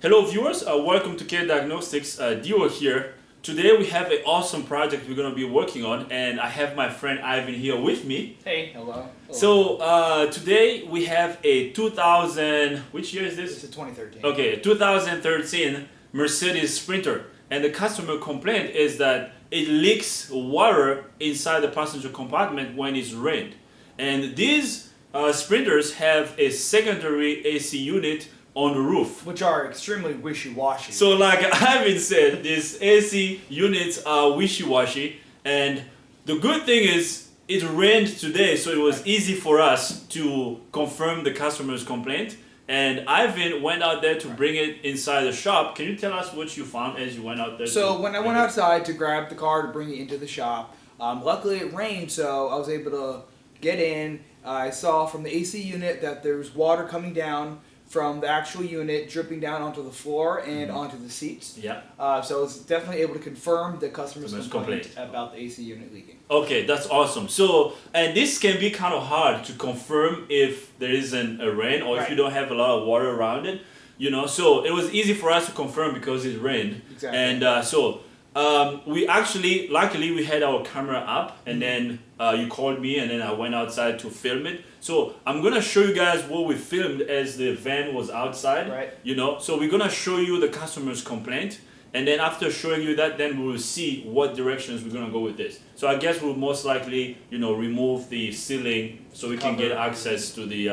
Hello viewers, welcome to K Diagnostics. Dio here. Today we have an awesome project we're going to be working on, and I have my friend Ivan here with me. Hey, hello. So today we have a 2000, which year is this? It's a 2013. Okay, 2013 Mercedes Sprinter, and the customer complaint is that it leaks water inside the passenger compartment when it's rained. And these Sprinters have a secondary AC unit on the roof, Which are extremely wishy-washy. so like Ivan said, these AC units are wishy-washy, and the good thing is it rained today, so it was easy for us to confirm the customer's complaint. And Ivan went out there to bring it inside the shop. Can you tell us what you found as you went out there? So when I went outside to grab the car to bring it into the shop, luckily it rained, so I was able to get in. I saw from the AC unit that there was water coming down from the actual unit, dripping down onto the floor and onto the seats. Yeah. So I was definitely able to confirm the customer's complaint complaint. about the AC unit leaking. Okay, that's awesome. So, and this can be kind of hard to confirm if there isn't a rain or if you don't have a lot of water around it, you know. So it was easy for us to confirm because it rained. Exactly. And we actually, luckily, we had our camera up, and then you called me, and then I went outside to film it. So I'm gonna show you guys what we filmed as the van was outside. Right. You know, so we're gonna show you the customer's complaint. And then after showing you that, then we will see what directions we're gonna go with this. So I guess we'll most likely, you know, remove the ceiling so we can get access to the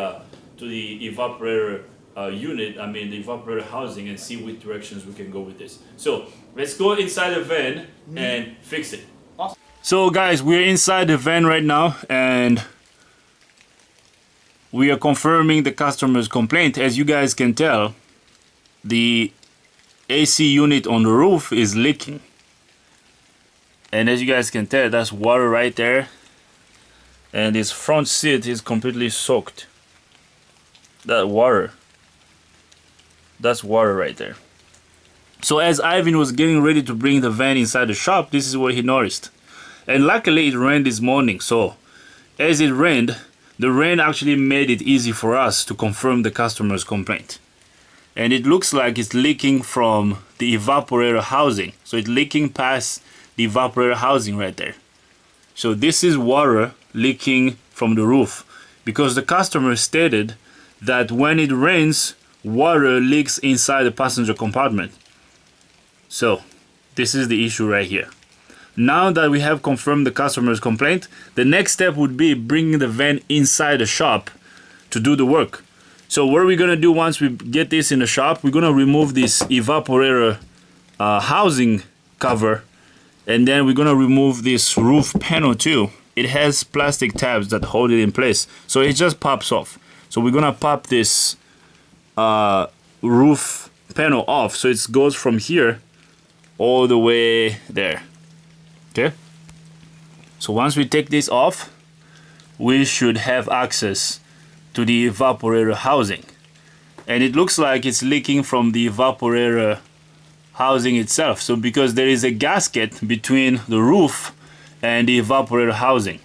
evaporator unit. I mean the evaporator housing, and see which directions we can go with this. So let's go inside the van and fix it. Awesome. So guys, we're inside the van right now, and we are confirming the customer's complaint. As you guys can tell, the AC unit on the roof is leaking, and as you guys can tell, that's water right there, and this front seat is completely soaked. That's water right there. So as Ivan was getting ready to bring the van inside the shop, this is what he noticed. And luckily it rained this morning, so as it rained, the rain actually made it easy for us to confirm the customer's complaint. And it looks like it's leaking from the evaporator housing. So it's leaking past the evaporator housing right there. So this is water leaking from the roof, because the customer stated that when it rains, water leaks inside the passenger compartment. So this is the issue right here. Now that we have confirmed the customer's complaint, the next step would be bringing the van inside the shop to do the work. So what are we gonna do once we get this in the shop? We're gonna remove this evaporator housing cover, and then we're gonna remove this roof panel too. It has plastic tabs that hold it in place, so it just pops off. So we're gonna pop this roof panel off, so it goes from here all the way there. Okay, so once we take this off, we should have access to the evaporator housing. And it looks like it's leaking from the evaporator housing itself. So because there is a gasket between the roof and the evaporator housing.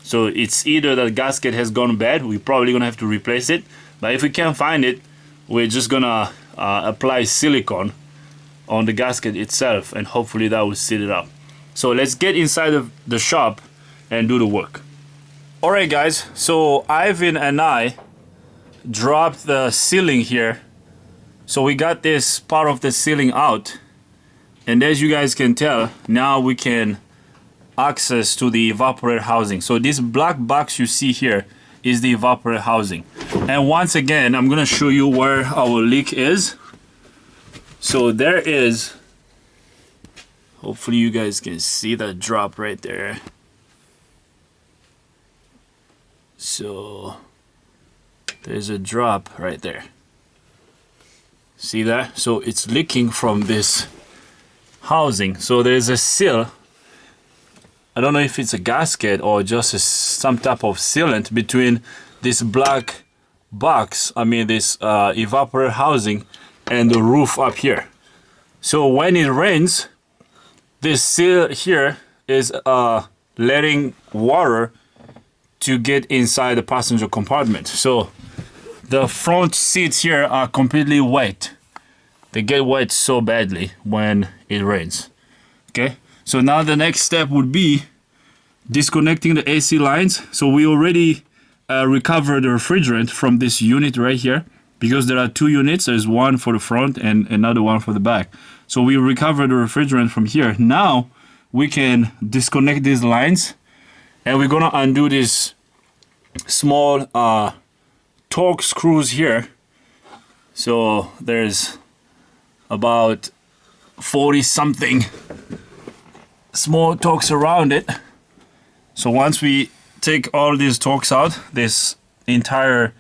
So it's either the gasket has gone bad, we're probably gonna have to replace it. But if we can't find it, we're just gonna apply silicone on the gasket itself, and hopefully that will seal it up. So let's get inside of the shop and do the work. Alright guys, so Ivan and I dropped the ceiling here. So we got this part of the ceiling out. And as you guys can tell, now we can access to the evaporator housing. So this black box you see here is the evaporator housing. And once again, I'm gonna show you where our leak is. So there is, hopefully you guys can see that drop right there. So there's a drop right there. See that? So it's leaking from this housing. So there's a seal. I don't know if it's a gasket or just some type of sealant between this black box, this evaporator housing, and the roof up here. So when it rains, this seal here is letting water to get inside the passenger compartment. So the front seats here are completely wet. they get wet so badly when it rains. Okay, so now the next step would be disconnecting the AC lines. So we already recovered the refrigerant from this unit right here, because there are two units. There's one for the front and another one for the back. So we recovered the refrigerant from here. Now we can disconnect these lines, and we're gonna undo these small torque screws here. So there's about 40 something small torques around it. So once we take all these torques out, this entire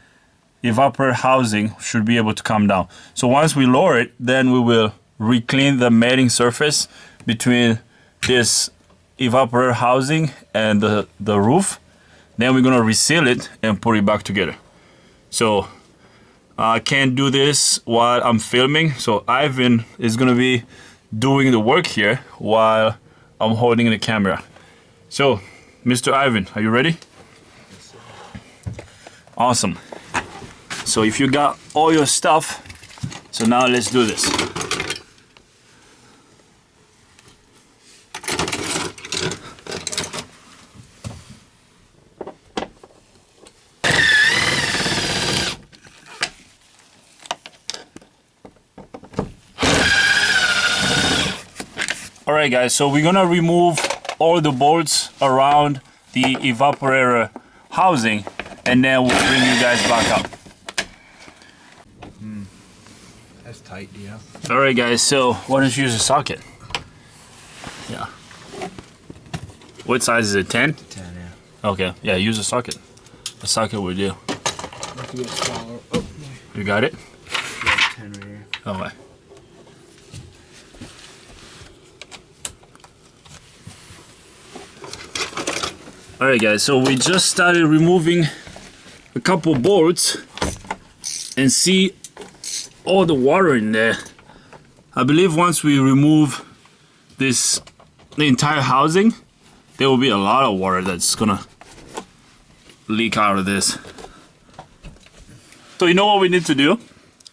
evaporator housing should be able to come down. So once we lower it, then we will re-clean the matting surface between this evaporator housing and the roof. Then we're gonna reseal it and put it back together. So I can't do this while I'm filming, so Ivan is gonna be doing the work here while I'm holding the camera. So, Mr. Ivan, are you ready? Yes, sir. Awesome. So if you got all your stuff, so now let's do this. Alright guys, so we're gonna remove all the bolts around the evaporator housing, and then we'll bring you guys back up. That's tight, yeah. Alright guys, so why don't you use a socket? Yeah. What size is it, 10? 10, yeah. Okay, yeah, use a socket. A socket will do. Have to get smaller. Oh, You got it? yeah, 10 right here. Okay. Alright guys, so we just started removing a couple bolts, and see all the water in there. I believe once we remove the entire housing, there will be a lot of water that's gonna leak out of this. So you know what we need to do?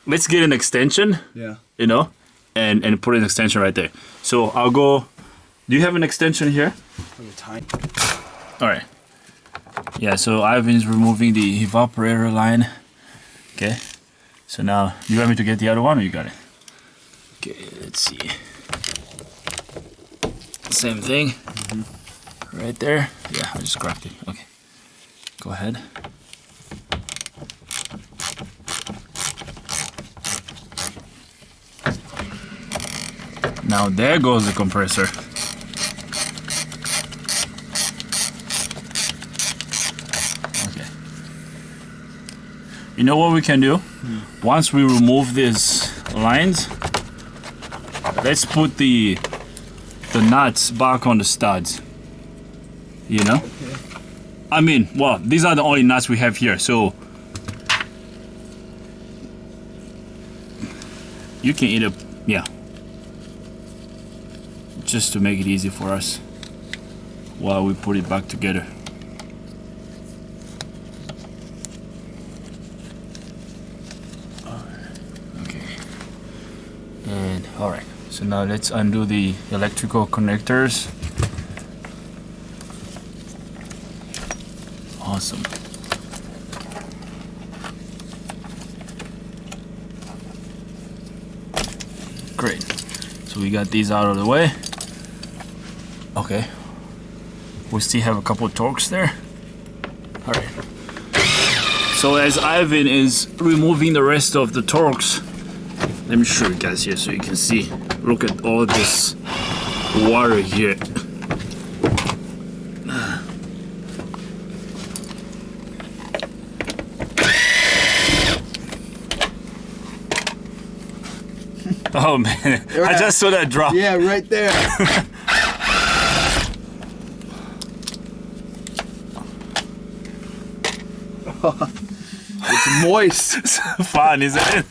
Let's get an extension, Yeah. you know, and put an extension right there. So I'll go. Do you have an extension here? Tiny. All right. Yeah, so Ivan's removing the evaporator line. Okay. So now, you want me to get the other one, or you got it? Okay, let's see. Same thing. Right there. Yeah, I just grabbed it. Okay. Go ahead. Now there goes the compressor. Okay. You know what we can do? Once we remove these lines, let's put the nuts back on the studs. You know? Okay. I mean, well, these are the only nuts we have here, so you can either, yeah, just to make it easy for us while we put it back together. Okay. And all right, so now let's undo the electrical connectors. Awesome. Great. So we got these out of the way. Okay. We still have a couple of torques there. All right. So as Ivan is removing the rest of the torques, let me show you guys here so you can see. Look at all this water here. Oh man, I just saw that drop. Yeah, right there. It's moist. It's fun, isn't it?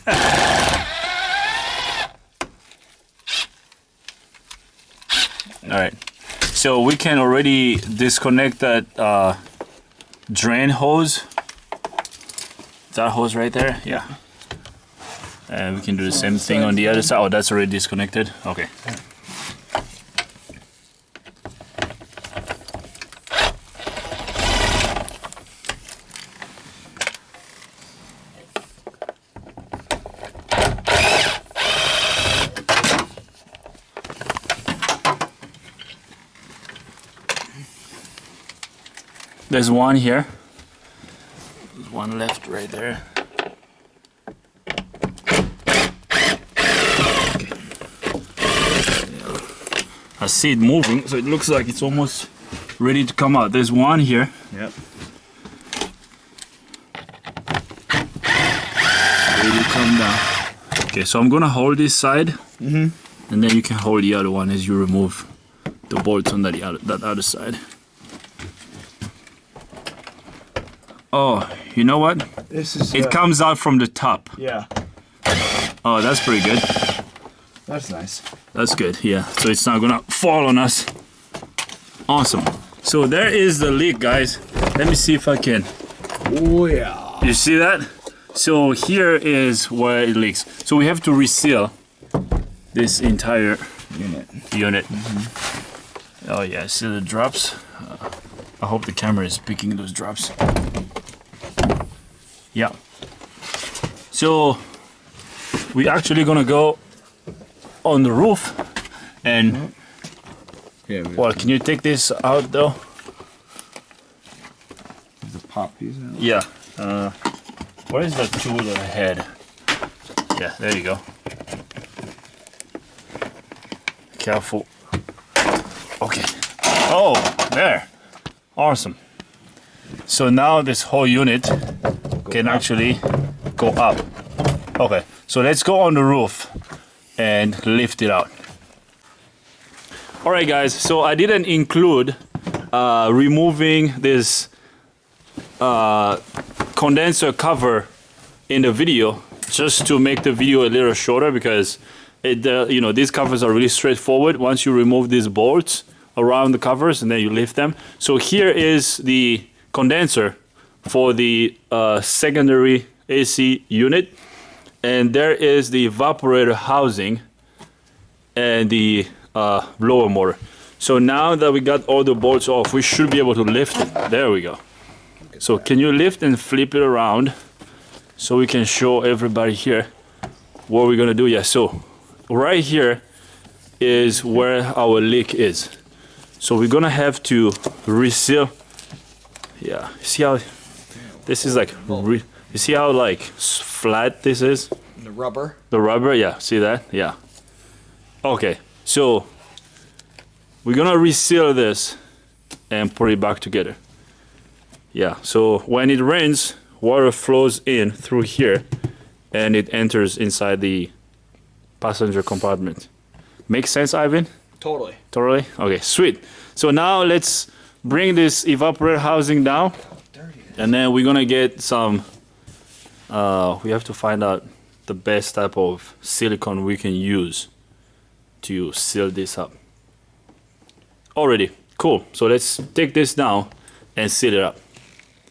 Alright, so we can already disconnect that drain hose. That hose right there? Yeah. And we can do the same thing on the other side. Oh, that's already disconnected. Okay. There's one here. There's one left right there. I see it moving, so it looks like it's almost ready to come out. There's one here. Yep. Ready to come down. Okay, so I'm gonna hold this side, and then you can hold the other one as you remove the bolts on that other side. Oh, you know what? This is. It comes out from the top. Yeah. Oh, that's pretty good. That's nice. That's good, yeah. So it's not gonna fall on us. Awesome. So there is the leak, guys. Let me see if I can. Oh yeah. You see that? So here is where it leaks. So we have to reseal this entire unit. Oh yeah, see the drops? I hope the camera is picking those drops. Yeah. So we actually gonna go on the roof and well, can you take this out though? The pop piece out? Yeah. Where is the tool that I had? Yeah, there you go. Careful. Okay. Oh, there. Awesome. So now this whole unit can actually go up. Okay, so let's go on the roof and lift it out. All right, guys, so I didn't include removing this condenser cover in the video just to make the video a little shorter because you know, these covers are really straightforward. Once you remove these bolts around the covers and then you lift them. So here is the condenser for the secondary AC unit, and there is the evaporator housing and the blower motor. So now that we got all the bolts off, we should be able to lift it. There we go. So can you lift and flip it around so we can show everybody here what we're gonna do? Yeah, so right here is where our leak is. So we're gonna have to reseal. Yeah, see how this is like, you see how like flat this is? The rubber. The rubber, yeah, see that? Yeah. Okay, so we're gonna reseal this and put it back together. Yeah, so when it rains, water flows in through here and it enters inside the passenger compartment. Make sense, Ivan? Totally. Totally? Okay, sweet. So now let's bring this evaporator housing down, and then we're gonna get some, we have to find out the best type of silicone we can use to seal this up. Already, cool. So let's take this down and seal it up.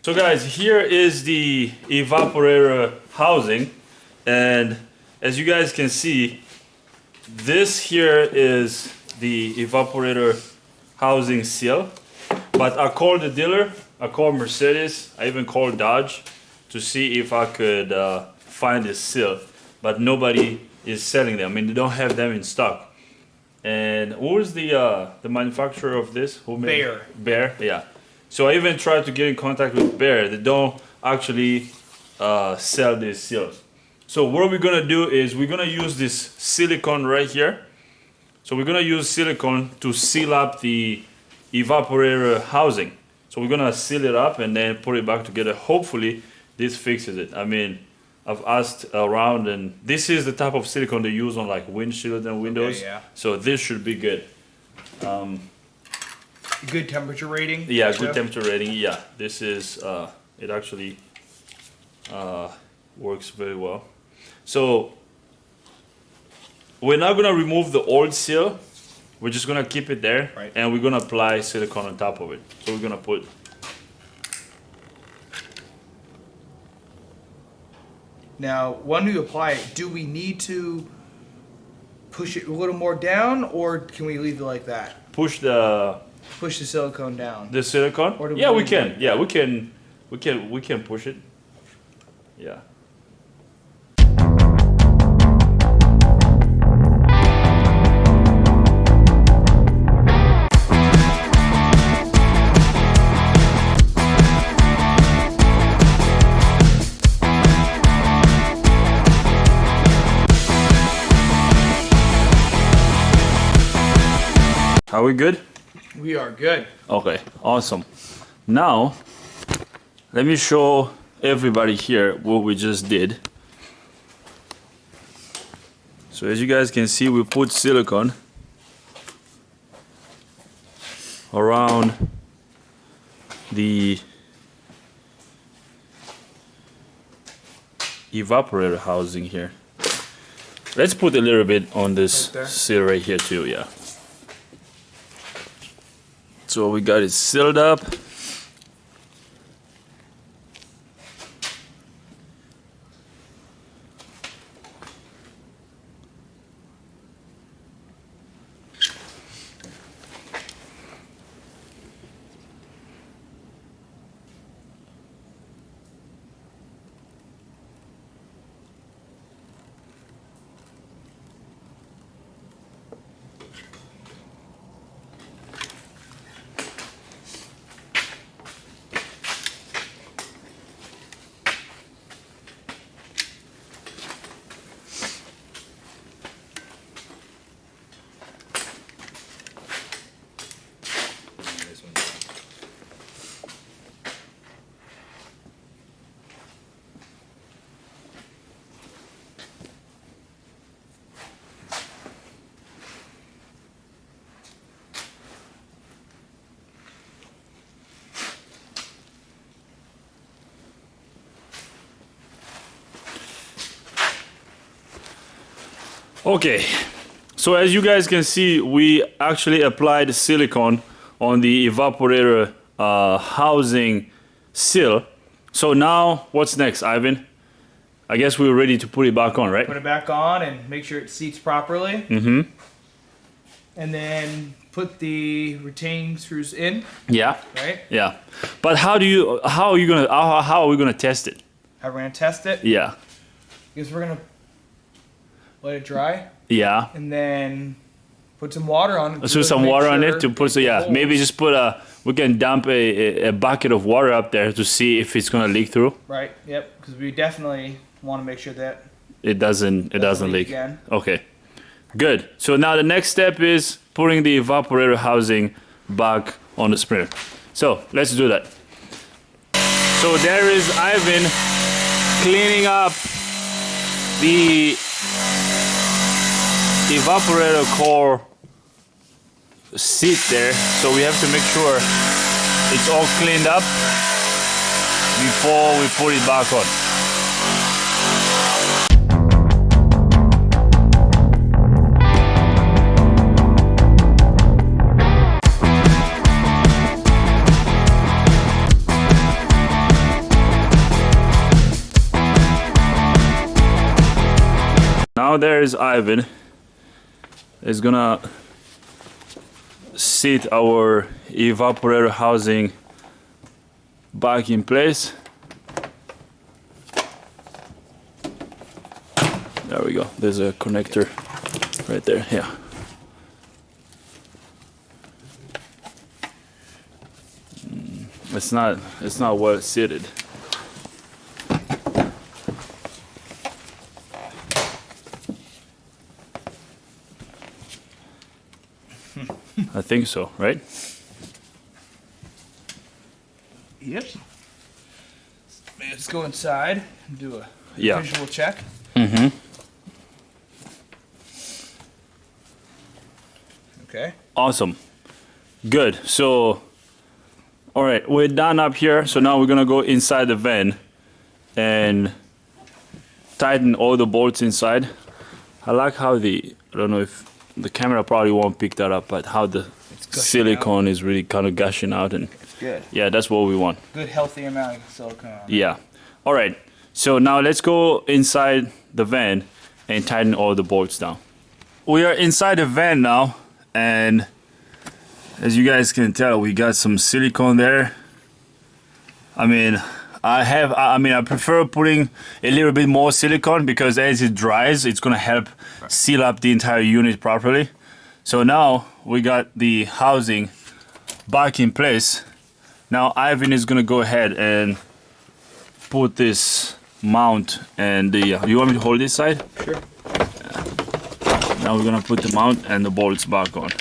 So guys, here is the evaporator housing, and as you guys can see, this here is the evaporator housing seal. But I called the dealer, I called Mercedes, I even called Dodge to see if I could find this seal, but nobody is selling them. I mean, they don't have them in stock. And who is the manufacturer of this? Who made Bear. Bear, yeah. So I even tried to get in contact with Bear. They don't actually sell these seals. So what we're gonna do is we're gonna use this silicone right here. So we're gonna use silicone to seal up the evaporator housing. So we're gonna seal it up and then put it back together. Hopefully this fixes it. I mean, I've asked around, and this is the type of silicone they use on like windshields and windows. Okay, yeah. So this should be good. Good temperature rating. Yeah, good temperature rating. Yeah, this is it actually works very well. So we're not gonna remove the old seal. We're just gonna keep it there, right, and we're gonna apply silicone on top of it. So we're gonna put Now, when we apply it, do we need to push it a little more down, or can we leave it like that? Push the silicone down. The silicone? Or do Yeah, we leave it can. like Yeah, that? we can push it. Yeah. Are we good? We are good. Okay, awesome. Now, let me show everybody here what we just did. So as you guys can see, we put silicone around the evaporator housing here. Let's put a little bit on this Right there. seal right here too, yeah. So we got it sealed up. Okay, so as you guys can see, we actually applied silicone on the evaporator housing seal. So now, what's next, Ivan? I guess we're ready to put it back on, right? Put it back on and make sure it seats properly. Mm-hmm. And then put the retaining screws in, Yeah. right? Yeah. But how are we gonna test it? How we're gonna test it? Yeah. Because we're gonna let it dry Yeah. and then put some water on it. Let's put some water on it to put, so yeah, holds. maybe just put we can dump a bucket of water up there to see if it's gonna leak through. Right, yep, because we definitely want to make sure that It doesn't leak. again. Okay. Good. So now the next step is putting the evaporator housing back on the sprinter. So let's do that. So there is Ivan cleaning up the evaporator core seat there. So we have to make sure it's all cleaned up before we put it back on. Now there is Ivan. Is gonna seat our evaporator housing back in place. There we go. There's a connector right there. Yeah. It's not well seated. I think so, right? Yep. Let's go inside and do a Yeah. visual check. Mm-hmm. Okay. Awesome. Good. So, all right, we're done up here. So now we're gonna go inside the van and tighten all the bolts inside. I like how I don't know if the camera probably won't pick that up, but how the gushing silicone is really kind of gushing out, and Good. yeah, that's what we want. Good healthy amount of silicone. Yeah. All right. So now let's go inside the van and tighten all the bolts down. We are inside the van now, and as you guys can tell, we got some silicone there. I mean, I prefer putting a little bit more silicone because as it dries, it's gonna help seal up the entire unit properly. So now we got the housing back in place. Now Ivan is gonna go ahead and put this mount and the, you want me to hold this side? Sure. Now we're gonna put the mount and the bolts back on.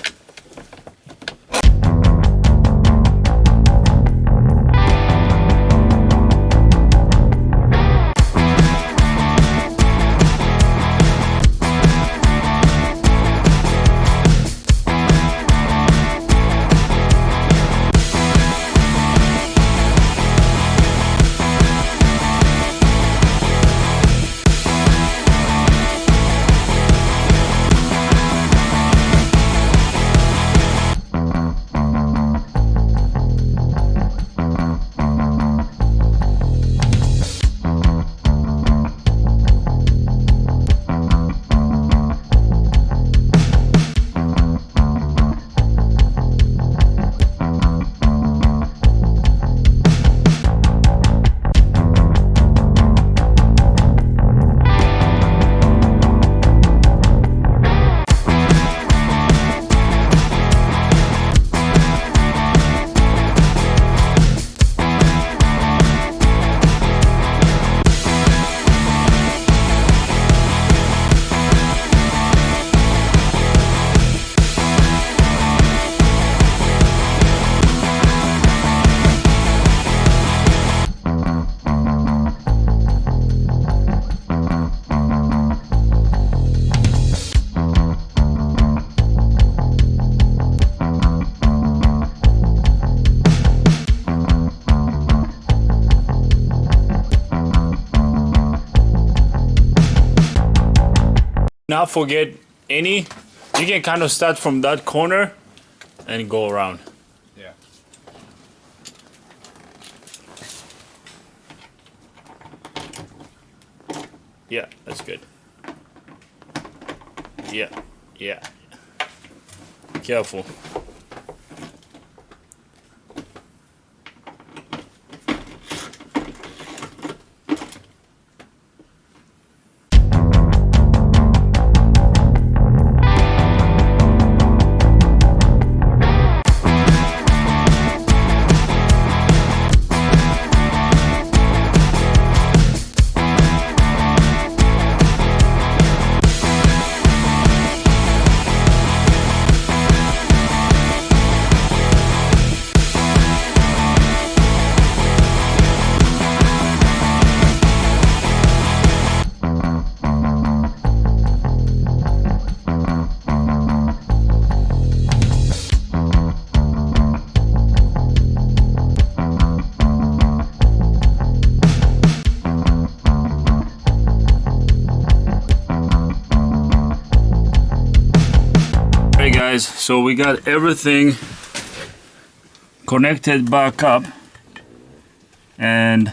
Not forget any, you can kind of start from that corner and go around. Yeah. Yeah, that's good. Yeah, yeah. Careful. Guys, so we got everything connected back up, and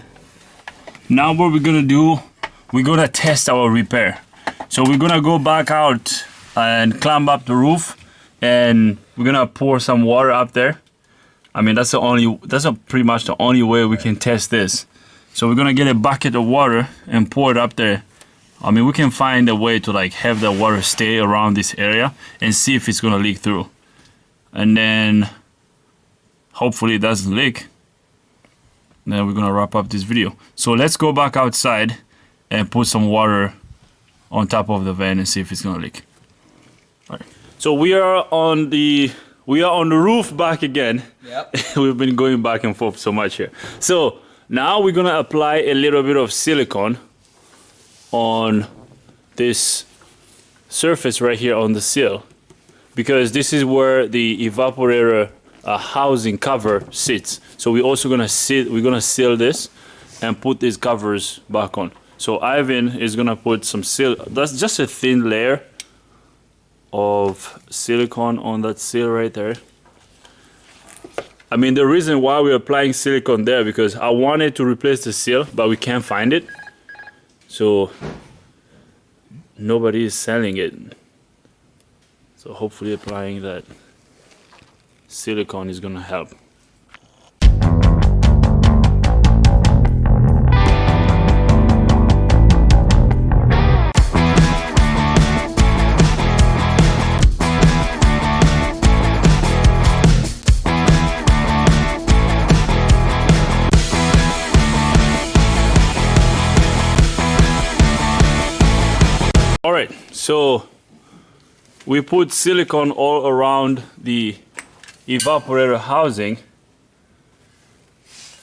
now what we're gonna do, we're gonna test our repair. So we're gonna go back out and climb up the roof, and we're gonna pour some water up there. I mean, that's pretty much the only way we can test this. So we're gonna get a bucket of water and pour it up there. I mean, we can find a way to like have the water stay around this area and see if it's gonna leak through. And then hopefully it doesn't leak. Then we're gonna wrap up this video. So let's go back outside and put some water on top of the van and see if it's gonna leak. All right. So we are on the roof back again. Yep. We've been going back and forth so much here. So now we're gonna apply a little bit of silicone on this surface right here on the sill, because this is where the evaporator housing cover sits. So we're also gonna seal this and put these covers back on. So Ivan is gonna put some that's just a thin layer of silicone on that seal right there. I mean, the reason why we're applying silicone there because I wanted to replace the seal, but we can't find it. so nobody is selling it. So hopefully applying that silicone is gonna help. Alright, so we put silicone all around the evaporator housing.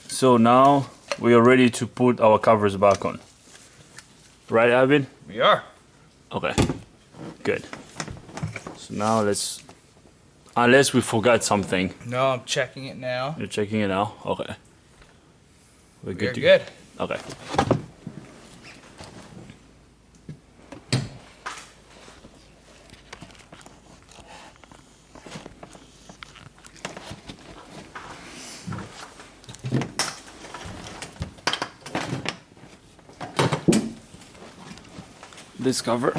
So now we are ready to put our covers back on. Right, Alvin? We are. Okay, good. So now let's, unless we forgot something. No, I'm checking it now. You're checking it now? Okay. We're good. Good. Okay. This cover.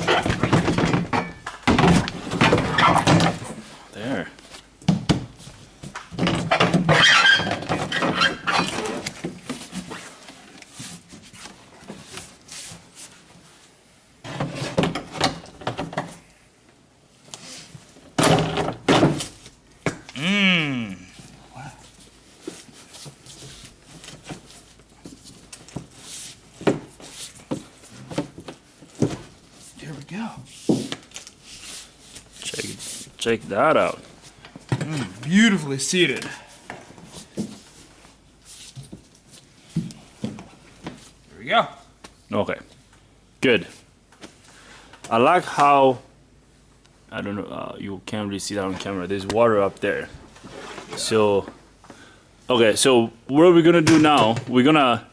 There. Wow. There we go. Check that out. Beautifully seated. There we go. Okay. Good. I like how, I don't know, you can't really see that on camera. There's water up there. So, okay, so what we're gonna do now, we're gonna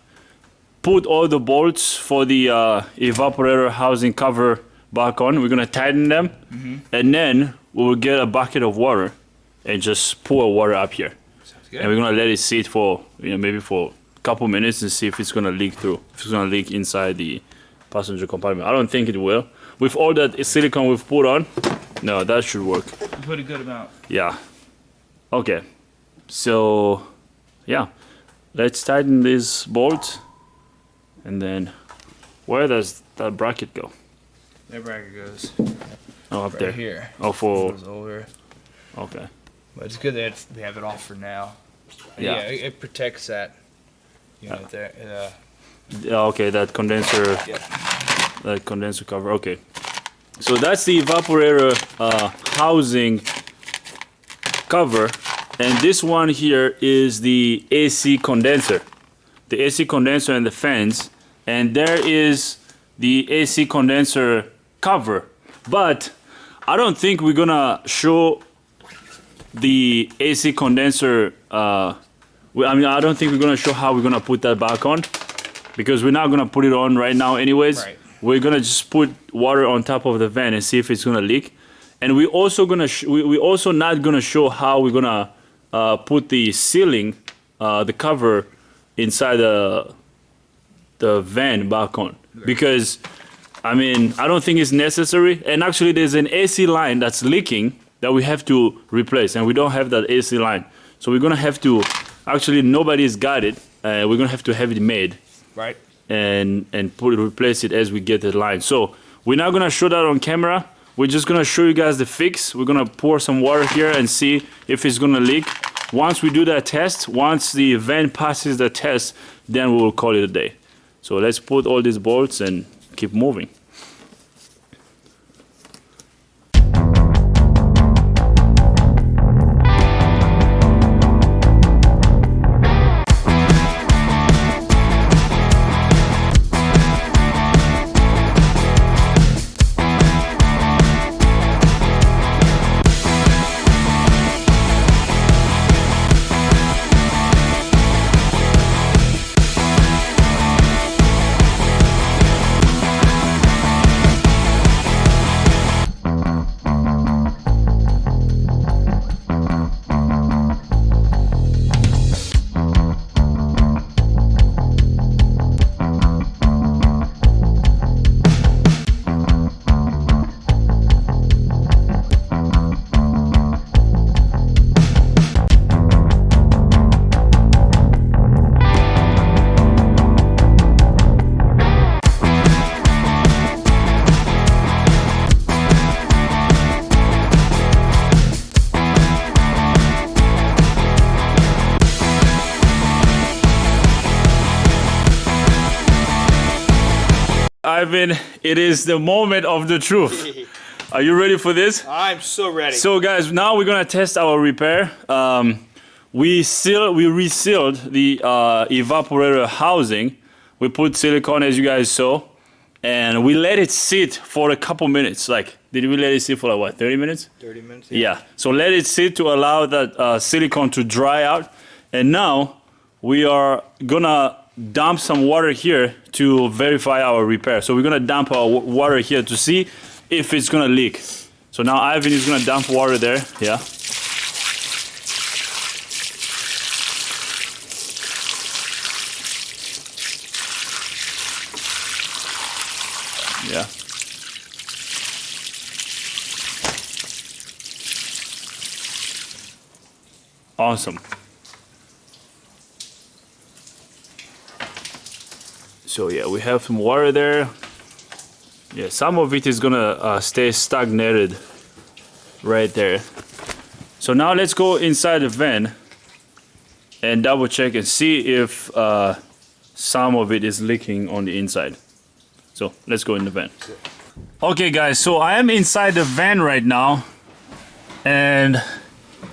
put all the bolts for the evaporator housing cover back on. We're gonna tighten them, and then we will get a bucket of water and just pour water up here. Sounds good. And we're gonna let it sit for, maybe for a couple minutes and see if it's gonna leak through, if it's gonna leak inside the passenger compartment. I don't think it will. With all that silicone we've put on, no, that should work. You put a good amount. Yeah. Okay. So, yeah. Let's tighten this bolt. And then, where does that bracket go? That bracket goes Oh, up right there. here. Oh, for, Goes over. okay. But it's good that they have it off for now. Yeah. It protects that unit there. Yeah, okay, that condenser, Yeah. that condenser cover, okay. So that's the evaporator housing cover. And this one here is the AC condenser. The AC condenser and the fans. And there is the AC condenser cover. But I don't think we're gonna show the AC condenser, I don't think we're gonna show how we're gonna put that back on, because we're not gonna put it on right now anyways. Right. We're gonna just put water on top of the van and see if it's gonna leak. And we also gonna we also not gonna show how we're gonna put the ceiling, the cover inside the van back on, because I don't think it's necessary. And actually there's an AC line that's leaking that we have to replace, and we don't have that AC line. So we're gonna have to, actually nobody's got it, we're gonna have to have it made. Right. And replace it as we get the line. So we're not gonna show that on camera. We're just gonna show you guys the fix. We're gonna pour some water here and see if it's gonna leak. Once we do that test, once the van passes the test, then we will call it a day. So let's put all these bolts and keep moving. Ivan, it is the moment of the truth. Are you ready for this? I'm so ready. So guys, now we're gonna test our repair. We resealed the evaporator housing. We put silicone, as you guys saw, and we let it sit for a couple minutes. Like, did we let it sit for like what, 30 minutes? 30 minutes. Yeah. So let it sit to allow that silicone to dry out. And now we are gonna dump some water here to verify our repair. So we're gonna dump our water here to see if it's gonna leak. So now Ivan is gonna dump water there. Yeah. Yeah. Awesome. So yeah, we have some water there. Yeah, some of it is gonna stay stagnated right there. So now let's go inside the van and double check and see if some of it is leaking on the inside. So let's go in the van. Okay guys, so I am inside the van right now and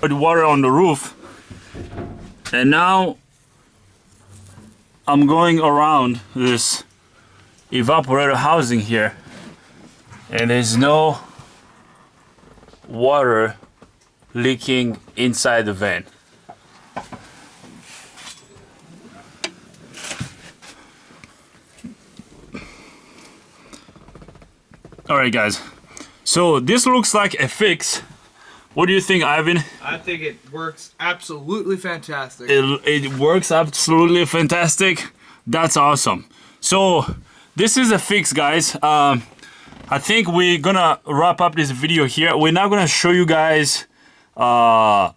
put water on the roof. And now I'm going around this evaporator housing here, and there's no water leaking inside the van. Alright guys, so this looks like a fix. What do you think, Ivan? I think it works absolutely fantastic. It works absolutely fantastic. That's awesome. So this is a fix, guys. I think we're gonna wrap up this video here. We're not gonna show you guys how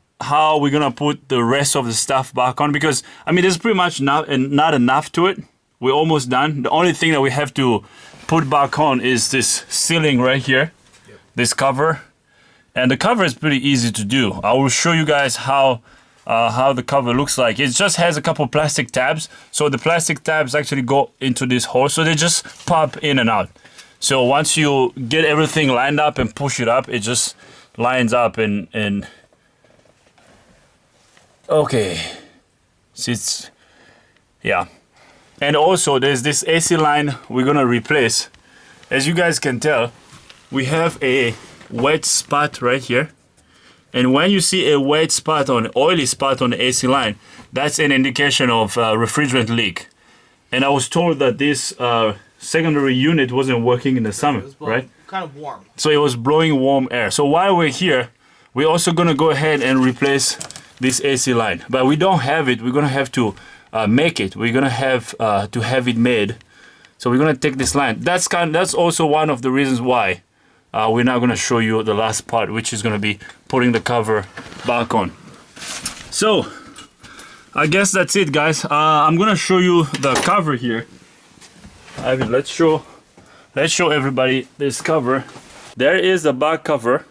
we're gonna put the rest of the stuff back on, because I mean there's pretty much not enough to it. We're almost done. The only thing that we have to put back on is this ceiling right here. Yep. This cover. And the cover is pretty easy to do. I will show you guys how the cover looks like. It just has a couple plastic tabs. So the plastic tabs actually go into this hole. So they just pop in and out. So once you get everything lined up and push it up, it just lines up and okay. Sits, yeah. And also there's this AC line we're gonna replace. As you guys can tell, we have a wet spot right here, and when you see a wet spot on oily spot on the AC line, that's an indication of refrigerant leak. And I was told that this secondary unit wasn't working in the summer, it was blowing, right? Kind of warm. So it was blowing warm air. So while we're here, we're also gonna go ahead and replace this AC line, but we don't have it. We're gonna have to make it. We're gonna have to have it made. So we're gonna take this line. That's also one of the reasons why we're not going to show you the last part, which is going to be putting the cover back on. So I guess that's it, guys. I'm going to show you the cover here. Ivan, let's show everybody this cover. There is the back cover,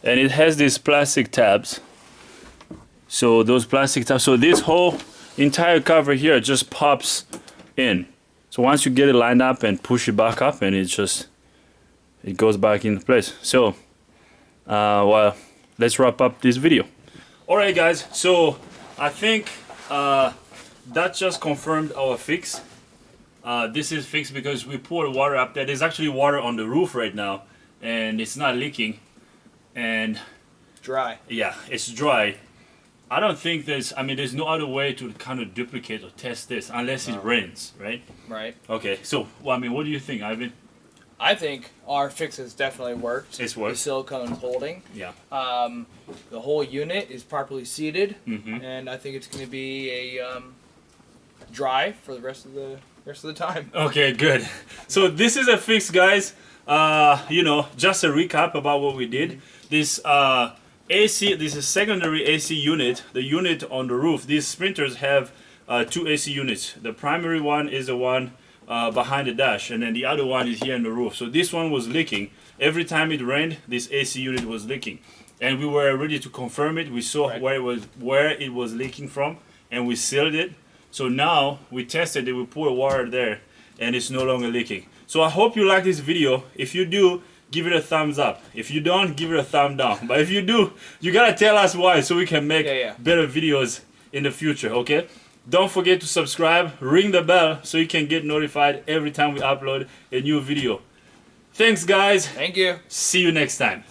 and it has these plastic tabs. So those plastic tabs, so this whole entire cover here just pops in. So once you get it lined up and push it back up, and it goes back into place. So well, let's wrap up this video. Alright guys, so I think that just confirmed our fix. This is fixed because we poured water up there. There's actually water on the roof right now, and it's not leaking, and dry. Yeah, it's dry. I don't think there's no other way to kind of duplicate or test this unless it rains, right? Right. Okay, so well, what do you think, Ivan? I think our fix has definitely worked. It's worked. The silicone holding. Yeah. The whole unit is properly seated, Mm-hmm. and I think it's going to be a dry for the rest of the time. Okay, good. So this is a fix, guys. You know, just a recap about what we did. This AC, this is secondary AC unit. The unit on the roof. These sprinters have two AC units. The primary one is the one behind the dash, and then the other one is here in the roof. So this one was leaking. Every time it rained, this AC unit was leaking, and we were ready to confirm it. We saw where it was leaking from, and we sealed it. So now we tested it. We poured water there, and it's no longer leaking. So I hope you like this video. If you do, give it a thumbs up. If you don't, give it a thumb down. But if you do, you gotta tell us why so we can make better videos in the future, okay? Don't forget to subscribe, ring the bell so you can get notified every time we upload a new video. Thanks guys. Thank you. See you next time.